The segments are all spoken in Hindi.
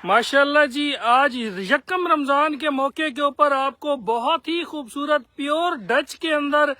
माशाल्लाह जी, आज यकम रमजान के मौके के ऊपर आपको बहुत ही खूबसूरत प्योर डच के अंदर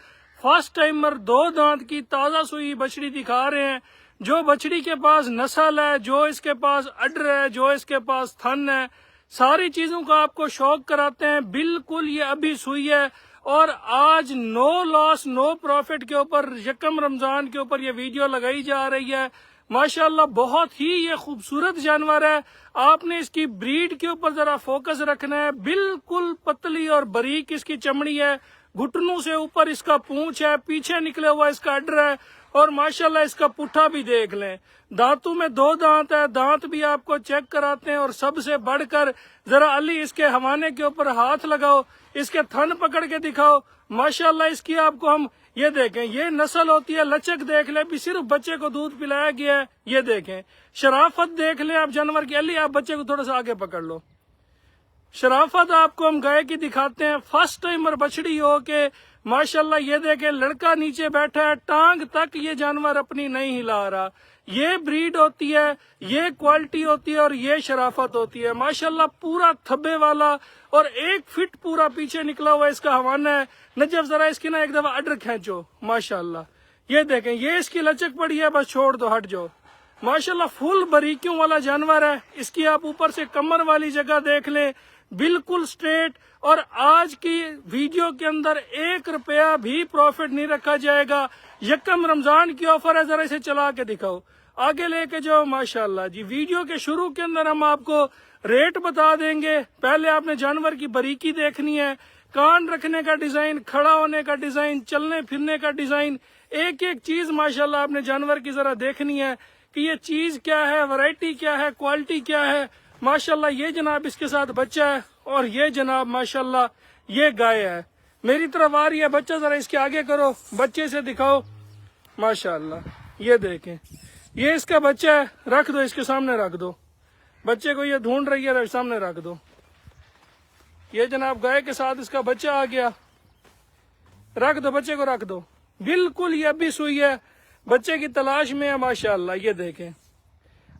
फर्स्ट टाइमर 2 दांत की ताजा सुई बछड़ी दिखा रहे हैं। जो बछड़ी के पास नस्ल है, जो इसके पास अडर है, जो इसके पास थन है, सारी चीजों का आपको शौक कराते हैं। बिल्कुल ये अभी सुई है और आज नो लॉस नो प्रॉफिट के ऊपर यकम रमजान के ऊपर ये वीडियो लगाई जा रही है। माशाल्लाह बहुत ही ये खूबसूरत जानवर है। आपने इसकी ब्रीड के ऊपर जरा फोकस रखना है। बिल्कुल पतली और बारीक इसकी चमड़ी है, घुटनों से ऊपर इसका पूंछ है, पीछे निकले हुआ इसका अडर है और माशाल्लाह इसका पुट्ठा भी देख लें। दांतों में 2 दांत है, दांत भी आपको चेक कराते हैं। और सबसे बढ़कर जरा अली इसके हवाने के ऊपर हाथ लगाओ, इसके थन पकड़ के दिखाओ। माशाल्लाह इसकी आपको हम ये देखें, ये नस्ल होती है लचक देख ले, भी सिर्फ बच्चे को दूध पिलाया गया है। ये देखें शराफत देख ले आप जानवर की। अली आप बच्चे को थोड़ा सा आगे पकड़ लो। शराफत आपको हम गाय की दिखाते हैं। फर्स्ट टाइमर बछड़ी हो के माशाल्लाह ये देखें, लड़का नीचे बैठा है, टांग तक ये जानवर अपनी नहीं हिला रहा। ये ब्रीड होती है, ये क्वालिटी होती है और ये शराफत होती है। माशाल्लाह पूरा थब्बे वाला और 1 फीट पूरा पीछे निकला हुआ इसका हवाना है। नजफ जरा इसकी ना एक दफा अडर खींचो। माशाल्लाह ये देखें, ये इसकी लचक पड़ी है, बस छोड़ दो, हट जाओ। माशाल्लाह फुल बारीकियों वाला जानवर है। इसकी आप ऊपर से कमर वाली जगह देख लें, बिल्कुल स्ट्रेट। और आज की वीडियो के अंदर 1 रुपया भी प्रॉफिट नहीं रखा जाएगा। यकम रमजान की ऑफर है, जरा इसे चला के दिखाओ, आगे लेके जाओ। माशाल्लाह जी, वीडियो के शुरू के अंदर हम आपको रेट बता देंगे। पहले आपने जानवर की बारीकी देखनी है, कान रखने का डिजाइन, खड़ा होने का डिजाइन, चलने फिरने का डिजाइन, एक एक चीज माशाल्लाह आपने जानवर की जरा देखनी है कि ये चीज क्या है, वैरायटी क्या है, क्वालिटी क्या है। माशाल्लाह ये जनाब इसके साथ बच्चा है और ये जनाब माशाल्लाह ये गाय है। मेरी तरफ आ रही है, बच्चा जरा इसके आगे करो, बच्चे से दिखाओ। माशाल्लाह ये देखें, ये इसका बच्चा है। रख दो, इसके सामने रख दो, बच्चे को ये ढूंढ रही है, सामने रख दो। ये जनाब गाय के साथ इसका बच्चा आ गया। रख दो, बच्चे को रख दो। बिल्कुल ये अभी सुई है, बच्चे की तलाश में है। माशाल्लाह ये देखें,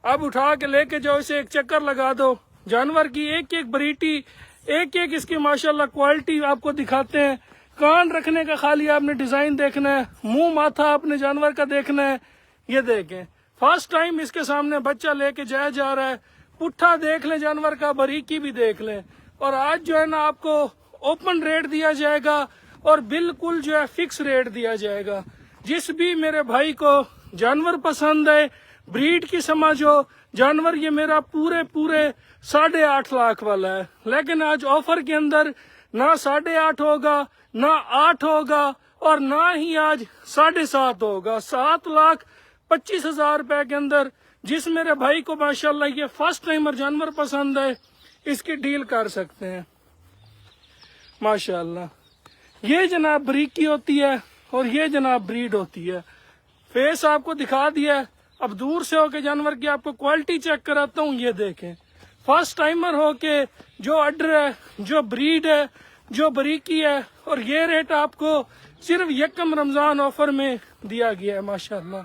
अब उठा के लेके जाओ, इसे एक चक्कर लगा दो। जानवर की एक एक बरीटी, एक एक इसकी माशाल्लाह क्वालिटी आपको दिखाते हैं। कान रखने का खाली आपने डिजाइन देखना है, मुंह माथा आपने जानवर का देखना है। ये देखें, फर्स्ट टाइम इसके सामने बच्चा लेके जाया जा रहा है। पुट्ठा देख ले जानवर का, बारीकी भी देख ले। और आज जो है ना आपको ओपन रेट दिया जाएगा और बिल्कुल जो है फिक्स रेट दिया जाएगा। जिस भी मेरे भाई को जानवर पसंद है, ब्रीड की समझो, जानवर ये मेरा पूरे 8.5 लाख वाला है। लेकिन आज ऑफर के अंदर ना 8.5 होगा, ना 8 होगा और ना ही आज 7.5 होगा। 7,25,000 रुपए के अंदर जिस मेरे भाई को माशाल्लाह ये फर्स्ट टाइमर जानवर पसंद है, इसकी डील कर सकते हैं। माशाल्लाह ये जनाब बरीकी होती है और ये जनाब ब्रीड होती है। फेस आपको दिखा दिया है, अब दूर से होके जानवर की आपको क्वालिटी चेक कराता हूँ। ये देखें, फर्स्ट टाइमर होके जो अडर है, जो ब्रीड है, जो बरीकी है। और ये रेट आपको सिर्फ यकम रमजान ऑफर में दिया गया है। माशाल्लाह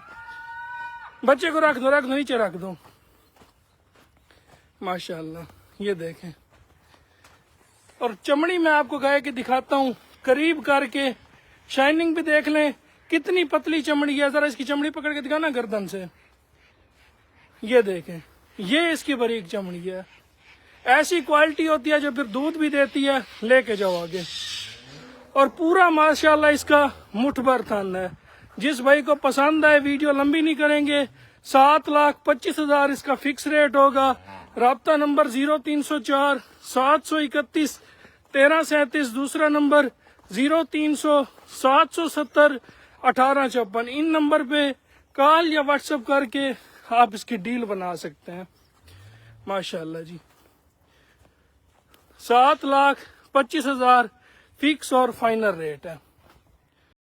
बच्चे को रख दो, नीचे रख दो। माशाल्लाह ये देखें, और चमड़ी में आपको गाय की दिखाता हूँ करीब करके, शाइनिंग भी देख लें कितनी पतली चमड़ी है। जरा इसकी चमड़ी पकड़ के दिखाना गर्दन से। ये देखें, ये इसकी बारीक चमड़ी है। ऐसी क्वालिटी होती है जो फिर दूध भी देती है। लेके जाओ आगे। और पूरा माशाल्लाह इसका मुठ भर थन है। जिस भाई को पसंद आए, वीडियो लंबी नहीं करेंगे, 7,25,000 इसका फिक्स रेट होगा। राब्ता नंबर 0304 731 1337, दूसरा नंबर 0300 770 1854। इन नंबर पे कॉल या व्हाट्सएप करके आप इसकी डील बना सकते हैं। माशाल्लाह जी, 7,25,000 फिक्स और फाइनल रेट है।